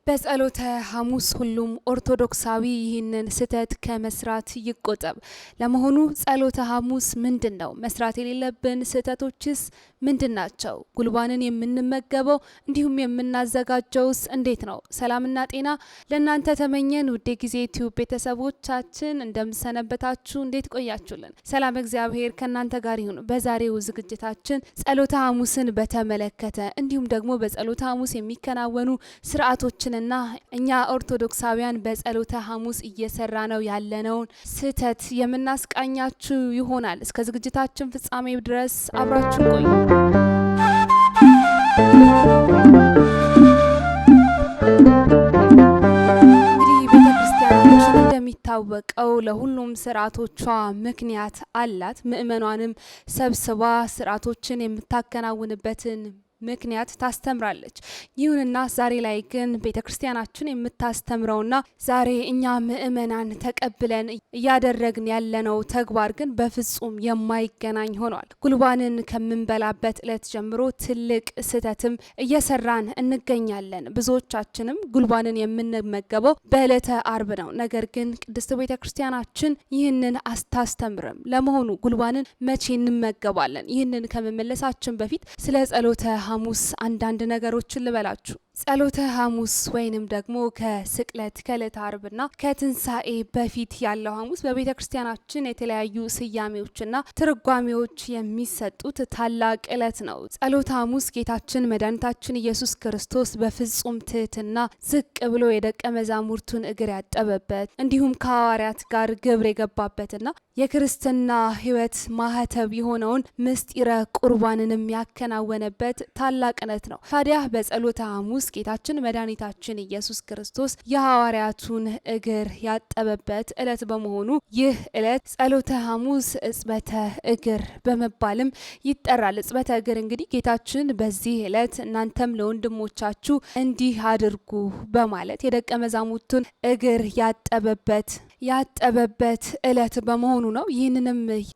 በጸሎተ ሐሙስ ሁሉም ኦርቶዶክሳዊ ይህንን ስህተት ከመስራት ይቆጠብ። ለመሆኑ ጸሎተ ሐሙስ ምንድነው? መስራት የሌለብን ስህተቶችስ ምንድናቸው? ጉልባንን የምንመገበው እንዲሁም የምናዘጋጀውስ እንዴት ነው? ሰላምና ጤና ለእናንተ ተመኘን። ውድ ጊዜ ዩቲዩብ ቤተሰቦቻችን እንደምሰነበታችሁ፣ እንዴት ቆያችሁልን? ሰላም እግዚአብሔር ከእናንተ ጋር ይሁን። በዛሬው ዝግጅታችን ጸሎተ ሐሙስን በተመለከተ እንዲሁም ደግሞ በጸሎተ ሐሙስ የሚከናወኑ ስርዓቶችን እና እኛ ኦርቶዶክሳውያን በጸሎተ ሐሙስ እየሰራ ነው ያለነውን ስህተት የምናስቃኛችሁ ይሆናል። እስከ ዝግጅታችን ፍጻሜ ድረስ አብራችሁን ቆዩ። እንግዲህ ቤተክርስቲያናችን እንደሚታወቀው ለሁሉም ስርዓቶቿ ምክንያት አላት። ምእመኗንም ሰብስባ ስርዓቶችን የምታከናውንበትን ምክንያት ታስተምራለች። ይሁንና ዛሬ ላይ ግን ቤተክርስቲያናችን የምታስተምረውና ዛሬ እኛ ምእመናን ተቀብለን እያደረግን ያለነው ተግባር ግን በፍጹም የማይገናኝ ሆኗል። ጉልባንን ከምንበላበት እለት ጀምሮ ትልቅ ስህተትም እየሰራን እንገኛለን። ብዙዎቻችንም ጉልባንን የምንመገበው በዕለተ አርብ ነው። ነገር ግን ቅድስት ቤተክርስቲያናችን ይህንን አታስተምርም። ለመሆኑ ጉልባንን መቼ እንመገባለን? ይህንን ከመመለሳችን በፊት ስለ ጸሎተ ሐሙስ አንዳንድ ነገሮችን ልበላችሁ። ጸሎተ ሐሙስ ወይንም ደግሞ ከስቅለት ከዕለተ አርብና ከትንሣኤ በፊት ያለው ሐሙስ በቤተ ክርስቲያናችን የተለያዩ ስያሜዎችና ትርጓሜዎች የሚሰጡት ታላቅ ዕለት ነው። ጸሎተ ሐሙስ ጌታችን መድኃኒታችን ኢየሱስ ክርስቶስ በፍጹም ትህትና ዝቅ ብሎ የደቀ መዛሙርቱን እግር ያጠበበት እንዲሁም ከሐዋርያት ጋር ግብር የገባበትና የክርስትና ሕይወት ማህተብ የሆነውን ምስጢረ ቁርባንንም ያከናወነበት ታላቅ ዕለት ነው። ታዲያ በጸሎተ ሐሙስ ጌታችን መድኃኒታችን ኢየሱስ ክርስቶስ የሐዋርያቱን እግር ያጠበበት ዕለት በመሆኑ ይህ ዕለት ጸሎተ ሐሙስ እጽበተ እግር በመባልም ይጠራል። እጽበተ እግር እንግዲህ ጌታችን በዚህ ዕለት እናንተም ለወንድሞቻችሁ እንዲህ አድርጉ በማለት የደቀ መዛሙርቱን እግር ያጠበበት ዕለት በመሆኑ ነው።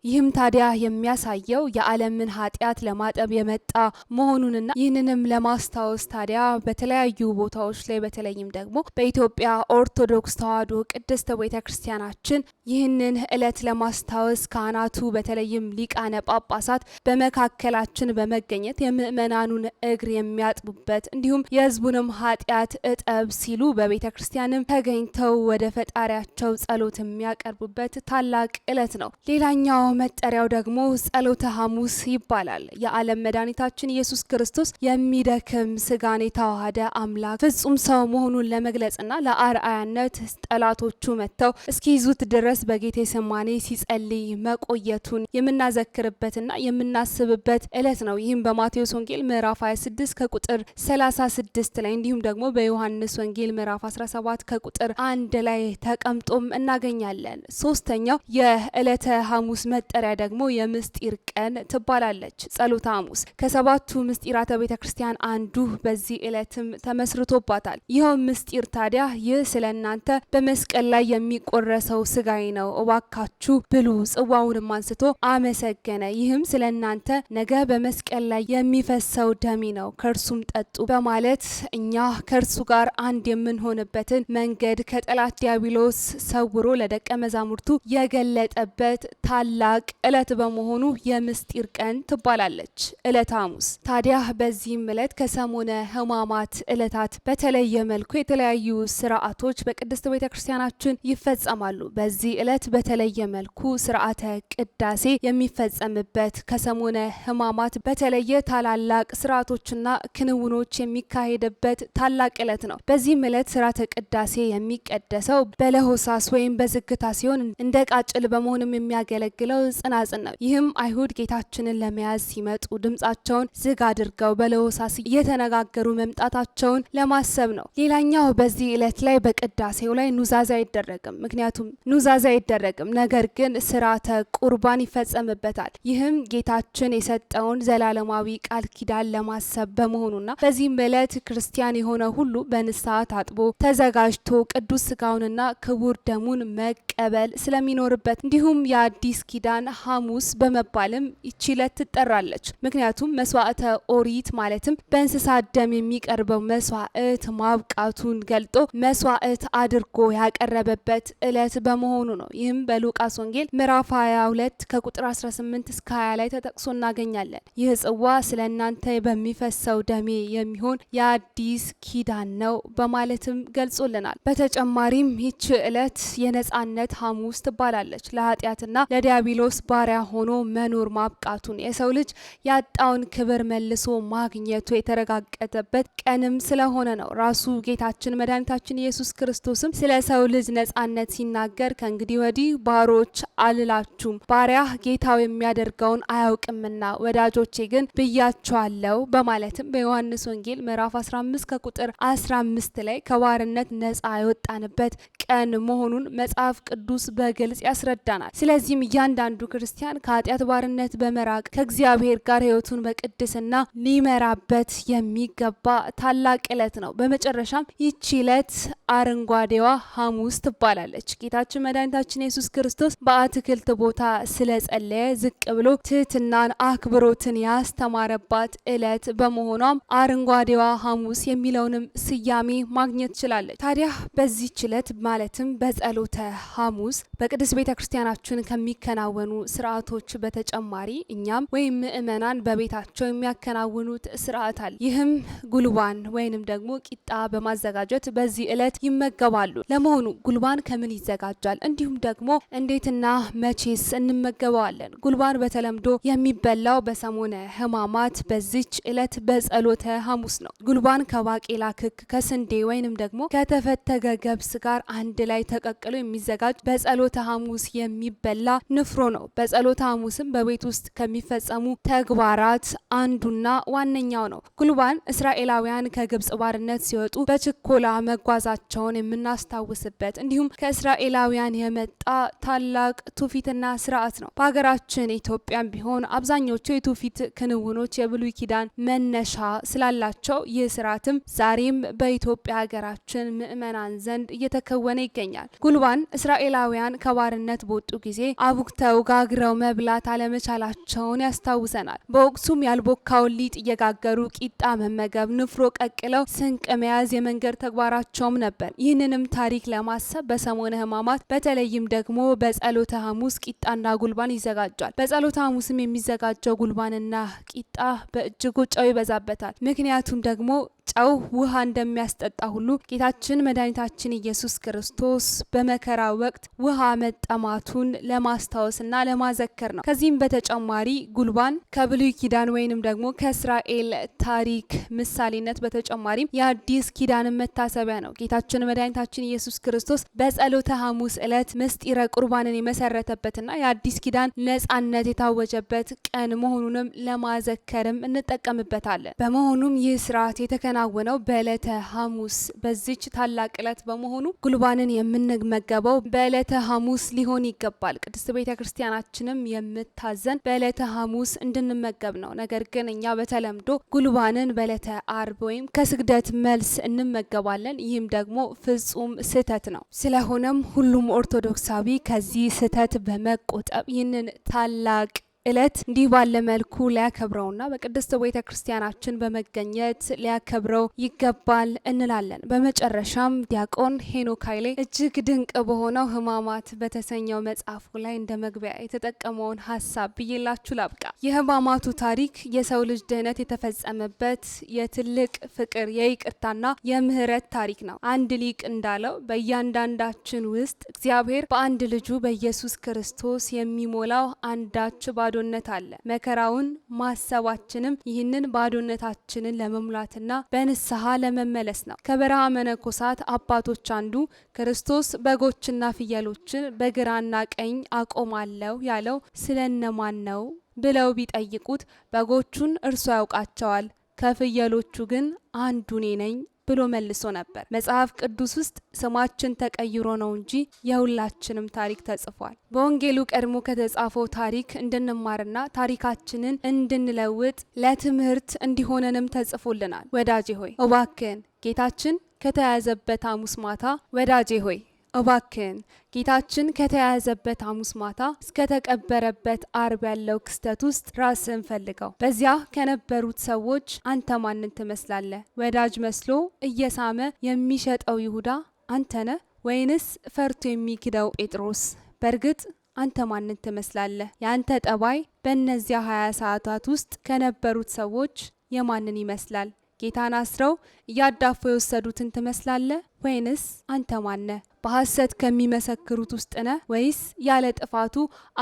ይህም ታዲያ የሚያሳየው የዓለምን ኃጢአት ለማጠብ የመጣ መሆኑንና ይህንንም ለማስታወስ ታዲያ በተለያዩ ቦታዎች ላይ በተለይም ደግሞ በኢትዮጵያ ኦርቶዶክስ ተዋሕዶ ቅድስት ቤተ ክርስቲያናችን ይህንን ዕለት ለማስታወስ ካህናቱ በተለይም ሊቃነ ጳጳሳት በመካከላችን በመገኘት የምእመናኑን እግር የሚያጥቡበት እንዲሁም የሕዝቡንም ኃጢአት እጠብ ሲሉ በቤተ ክርስቲያንም ተገኝተው ወደ ፈጣሪያቸው ጸሎት የሚያቀርቡበት ታላቅ ዕለት ነው። ሌላኛው መጠሪያው ደግሞ ጸሎተ ሐሙስ ይባላል። የዓለም መድኃኒታችን ኢየሱስ ክርስቶስ የሚደክም ስጋን የተዋሃደ አምላክ ፍጹም ሰው መሆኑን ለመግለጽና ለአርአያነት ጠላቶቹ መጥተው እስኪይዙት ድረስ በጌቴሰማኒ ሲጸልይ መቆየቱን የምናዘክርበትና የምናስብበት ዕለት ነው። ይህም በማቴዎስ ወንጌል ምዕራፍ 26 ከቁጥር 36 ላይ እንዲሁም ደግሞ በዮሐንስ ወንጌል ምዕራፍ 17 ከቁጥር 1 ላይ ተቀምጦም እናገኛለን። ሶስተኛው የዕለተ ሐሙስ መጠሪያ ደግሞ የምስጢር ቀን ትባላለች። ጸሎተ ሐሙስ ከሰባቱ ምስጢራተ ቤተ ክርስቲያን አንዱ በዚህ ዕለትም ተመስርቶባታል። ይኸው ምስጢር ታዲያ ይህ ስለ እናንተ በመስቀል ላይ የሚቆረሰው ስጋዬ ነው፣ እባካችሁ ብሉ። ጽዋውንም አንስቶ አመሰገነ። ይህም ስለ እናንተ ነገ በመስቀል ላይ የሚፈሰው ደሜ ነው፣ ከእርሱም ጠጡ በማለት እኛ ከእርሱ ጋር አንድ የምንሆንበትን መንገድ ከጠላት ዲያብሎስ ሰውሮ ለደቀ መዛሙርቱ የገለጠበት ታላቅ ዕለት በመሆኑ የምስጢር ቀን ትባላለች ዕለተ ሐሙስ። ታዲያ በዚህም ዕለት ከሰሞነ ሕማማት ዕለታት በተለየ መልኩ የተለያዩ ስርዓቶች በቅድስት ቤተ ክርስቲያናችን ይፈጸማሉ። በዚህ ዕለት በተለየ መልኩ ስርዓተ ቅዳሴ የሚፈጸምበት ከሰሞነ ሕማማት በተለየ ታላላቅ ስርዓቶችና ክንውኖች የሚካሄድበት ታላቅ ዕለት ነው። በዚህም ዕለት ስርዓተ ቅዳሴ የሚቀደሰው በለሆሳስ ወይም በዝግታ ሲሆን እንደ ቃጭል በመሆንም የሚያገለግለው ጽናጽን ነው። ይህም አይሁድ ጌታችንን ለመያዝ ሲመጡ ድምጻቸውን ዝግ አድርገው በለሆሳስ እየተነጋገሩ መምጣታቸውን ለማሰብ ነው። ሌላኛው በዚህ ዕለት ላይ በቅዳሴው ላይ ኑዛዜ አይደረግም። ምክንያቱም ኑዛዜ አይደረግም፣ ነገር ግን ስርዓተ ቁርባን ይፈጸምበታል። ይህም ጌታችን የሰጠውን ዘላለማዊ ቃል ኪዳን ለማሰብ በመሆኑና በዚህም ዕለት ክርስቲያን የሆነ ሁሉ በንስሐ ታጥቦ ተዘጋጅቶ ቅዱስ ስጋውንና ክቡር ደሙን ደሙን መቀበል ስለሚኖርበት እንዲሁም የአዲስ ኪዳን ሐሙስ በመባልም ይህች ዕለት ትጠራለች። ምክንያቱም መስዋዕተ ኦሪት ማለትም በእንስሳት ደም የሚቀርበው መስዋዕት ማብቃቱን ገልጦ መስዋዕት አድርጎ ያቀረበበት ዕለት በመሆኑ ነው። ይህም በሉቃስ ወንጌል ምዕራፍ 22 ከቁጥር 18 እስከ 20 ላይ ተጠቅሶ እናገኛለን። ይህ ጽዋ ስለ እናንተ በሚፈሰው ደሜ የሚሆን የአዲስ ኪዳን ነው በማለትም ገልጾልናል። በተጨማሪም ይህች ዕለት የነጻነት ሐሙስ ትባላለች። ለኃጢአትና ለዲያብሎስ ባሪያ ሆኖ መኖር ማብቃቱን የሰው ልጅ ያጣውን ክብር መልሶ ማግኘቱ የተረጋገጠበት ቀንም ስለሆነ ነው። ራሱ ጌታችን መድኃኒታችን ኢየሱስ ክርስቶስም ስለ ሰው ልጅ ነጻነት ሲናገር ከእንግዲህ ወዲህ ባሮች አልላችሁም፣ ባሪያ ጌታው የሚያደርገውን አያውቅምና ወዳጆቼ ግን ብያቸዋለሁ በማለትም በዮሐንስ ወንጌል ምዕራፍ 15 ከቁጥር 15 ላይ ከባርነት ነጻ የወጣንበት ቀን መሆኑን መጽሐፍ ቅዱስ በግልጽ ያስረዳናል። ስለዚህም እያንዳንዱ ክርስቲያን ከኃጢአት ባርነት በመራቅ ከእግዚአብሔር ጋር ሕይወቱን በቅድስና ሊመራበት የሚገባ ታላቅ ዕለት ነው። በመጨረሻም ይህች ዕለት አረንጓዴዋ ሐሙስ ትባላለች። ጌታችን መድኃኒታችን ኢየሱስ ክርስቶስ በአትክልት ቦታ ስለጸለየ ዝቅ ብሎ ትህትናን፣ አክብሮትን ያስተማረባት ዕለት በመሆኗም አረንጓዴዋ ሐሙስ የሚለውንም ስያሜ ማግኘት ችላለች። ታዲያ በዚህች ዕለት ማለትም በጸሎተ ሐሙስ በቅድስት ቤተ ክርስቲያናችን ከሚከናወኑ ስርዓቶች በተጨማሪ እኛም ወይም ምእመናን በቤታቸው የሚያከናውኑት ስርዓት አለ። ይህም ጉልባን ወይንም ደግሞ ቂጣ በማዘጋጀት በዚህ ዕለት ይመገባሉ። ለመሆኑ ጉልባን ከምን ይዘጋጃል? እንዲሁም ደግሞ እንዴትና መቼስ እንመገበዋለን? ጉልባን በተለምዶ የሚበላው በሰሞነ ሕማማት በዚች ዕለት በጸሎተ ሐሙስ ነው። ጉልባን ከባቄላ ክክ፣ ከስንዴ ወይንም ደግሞ ከተፈተገ ገብስ ጋር አንድ ላይ ተቀቅሎ የሚዘጋጅ በጸሎተ ሐሙስ የሚበላ ንፍሮ ነው። በጸሎተ ሐሙስም በቤት ውስጥ ከሚፈጸሙ ተግባራት አንዱና ዋነኛው ነው። ጉልባን እስራኤላውያን ከግብጽ ባርነት ሲወጡ በችኮላ መጓዛቸውን የምናስታውስበት እንዲሁም ከእስራኤላውያን የመጣ ታላቅ ትውፊትና ስርዓት ነው። በሀገራችን ኢትዮጵያም ቢሆን አብዛኞቹ የትውፊት ክንውኖች የብሉይ ኪዳን መነሻ ስላላቸው ይህ ስርዓትም ዛሬም በኢትዮጵያ ሀገራችን ምእመናን ዘንድ እየተከወነ ይገኛል። ጉልባን እስራኤላውያን ከባርነት በወጡ ጊዜ አቡክተው ጋግረው መብላት አለመቻላቸውን ያስታውሰናል። በወቅቱም ያልቦካውን ሊጥ እየጋገሩ ቂጣ መመገብ፣ ንፍሮ ቀቅለው ስንቅ መያዝ የመንገድ ተግባራቸውም ነበር። ይህንንም ታሪክ ለማሰብ በሰሞነ ሕማማት በተለይም ደግሞ በጸሎተ ሐሙስ ቂጣና ጉልባን ይዘጋጃል። በጸሎተ ሐሙስም የሚዘጋጀው ጉልባንና ቂጣ በእጅጉ ጨው ይበዛበታል። ምክንያቱም ደግሞ ጨው ውሃ እንደሚያስጠጣ ሁሉ ጌታችን መድኃኒታችን ኢየሱስ ክርስቶስ በመከራ ወቅት ውሃ መጠማቱን ለማስታወስና ለማዘከር ነው። ከዚህም በተጨማሪ ጉልባን ከብሉይ ኪዳን ወይንም ደግሞ ከእስራኤል ታሪክ ምሳሌነት በተጨማሪም የአዲስ ኪዳንን መታሰቢያ ነው። ጌታችን መድኃኒታችን ኢየሱስ ክርስቶስ በጸሎተ ሐሙስ ዕለት ምስጢረ ቁርባንን የመሰረተበትና የአዲስ ኪዳን ነጻነት የታወጀበት ቀን መሆኑንም ለማዘከርም እንጠቀምበታለን። በመሆኑም ይህ ስርዓት የተከናወነው በዕለተ ሐሙስ በዚች ታላቅ ዕለት በመሆኑ ጉልባንን የምንመገበው በዕለተ ሐሙስ ሊሆን ይገባል። ቅድስት ቤተ ክርስቲያናችንም የምታዘን በዕለተ ሐሙስ እንድንመገብ ነው። ነገር ግን እኛ በተለምዶ ጉልባንን በዕለተ አርብ ወይም ከስግደት መልስ እንመገባለን። ይህም ደግሞ ፍጹም ስህተት ነው። ስለሆነም ሁሉም ኦርቶዶክሳዊ ከዚህ ስህተት በመቆጠብ ይህንን ታላቅ ዕለት እንዲህ ባለ መልኩ ሊያከብረውና በቅድስት ቤተ ክርስቲያናችን በመገኘት ሊያከብረው ይገባል እንላለን። በመጨረሻም ዲያቆን ሄኖክ ኃይሌ እጅግ ድንቅ በሆነው ሕማማት በተሰኘው መጽሐፉ ላይ እንደ መግቢያ የተጠቀመውን ሀሳብ ብዬላችሁ ላብቃ። የሕማማቱ ታሪክ የሰው ልጅ ድህነት የተፈጸመበት የትልቅ ፍቅር የይቅርታና የምህረት ታሪክ ነው። አንድ ሊቅ እንዳለው በእያንዳንዳችን ውስጥ እግዚአብሔር በአንድ ልጁ በኢየሱስ ክርስቶስ የሚሞላው አንዳች ባዶነት አለ። መከራውን ማሰባችንም ይህንን ባዶነታችንን ለመሙላትና በንስሐ ለመመለስ ነው። ከበረሃ መነኮሳት አባቶች አንዱ ክርስቶስ በጎችና ፍየሎችን በግራና ቀኝ አቆማለሁ ያለው ስለነማን ነው ብለው ቢጠይቁት በጎቹን እርሱ ያውቃቸዋል፣ ከፍየሎቹ ግን አንዱ እኔ ነኝ ብሎ መልሶ ነበር። መጽሐፍ ቅዱስ ውስጥ ስማችን ተቀይሮ ነው እንጂ የሁላችንም ታሪክ ተጽፏል። በወንጌሉ ቀድሞ ከተጻፈው ታሪክ እንድንማርና ታሪካችንን እንድንለውጥ ለትምህርት እንዲሆነንም ተጽፎልናል። ወዳጄ ሆይ እባክህን ጌታችን ከተያዘበት ሐሙስ ማታ ወዳጄ ሆይ እባክን ጌታችን ከተያዘበት ሐሙስ ማታ እስከ ተቀበረበት አርብ ያለው ክስተት ውስጥ ራስን ፈልገው። በዚያ ከነበሩት ሰዎች አንተ ማንን ትመስላለህ? ወዳጅ መስሎ እየሳመ የሚሸጠው ይሁዳ አንተ ነህ ወይንስ ፈርቶ የሚክደው ጴጥሮስ? በእርግጥ አንተ ማንን ትመስላለህ? ያንተ ጠባይ በእነዚያ 20 ሰዓታት ውስጥ ከነበሩት ሰዎች የማንን ይመስላል? ጌታን አስረው እያዳፉ የወሰዱትን ትመስላለህ ወይንስ አንተ ማነህ? በሐሰት ከሚመሰክሩት ውስጥ ነህ ወይስ ያለ ጥፋቱ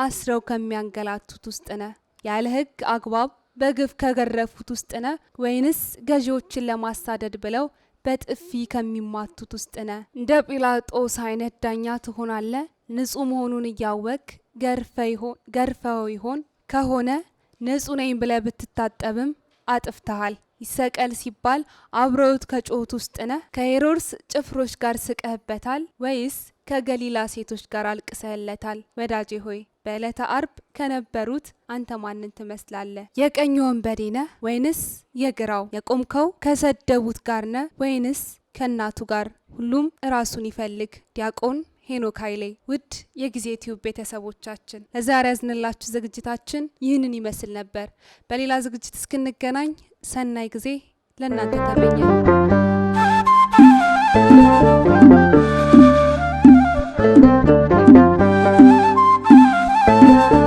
አስረው ከሚያንገላቱት ውስጥ ነህ? ያለ ሕግ አግባብ በግፍ ከገረፉት ውስጥ ነህ ወይንስ ገዢዎችን ለማሳደድ ብለው በጥፊ ከሚማቱት ውስጥ ነህ? እንደ ጲላጦስ አይነት ዳኛ ትሆናለህ? ንጹህ መሆኑን እያወቅ ገርፈው ይሆን? ከሆነ ንጹህ ነኝ ብለህ ብትታጠብም አጥፍተሃል። ይሰቀል ሲባል አብረውት ከጮሁት ውስጥ ነህ? ከሄሮድስ ጭፍሮች ጋር ስቀህበታል ወይስ ከገሊላ ሴቶች ጋር አልቅሰህለታል? ወዳጄ ሆይ በዕለተ አርብ ከነበሩት አንተ ማንን ትመስላለህ? የቀኝ ወንበዴ ነህ ወይንስ የግራው? የቆምከው ከሰደቡት ጋር ነህ ወይንስ ከእናቱ ጋር? ሁሉም ራሱን ይፈልግ። ዲያቆን ሄኖክ ኃይሌ። ውድ የጊዜ ቲዩብ ቤተሰቦቻችን ለዛሬ ያዝንላችሁ ዝግጅታችን ይህንን ይመስል ነበር። በሌላ ዝግጅት እስክንገናኝ ሰናይ ጊዜ ለእናንተ ተመኘን።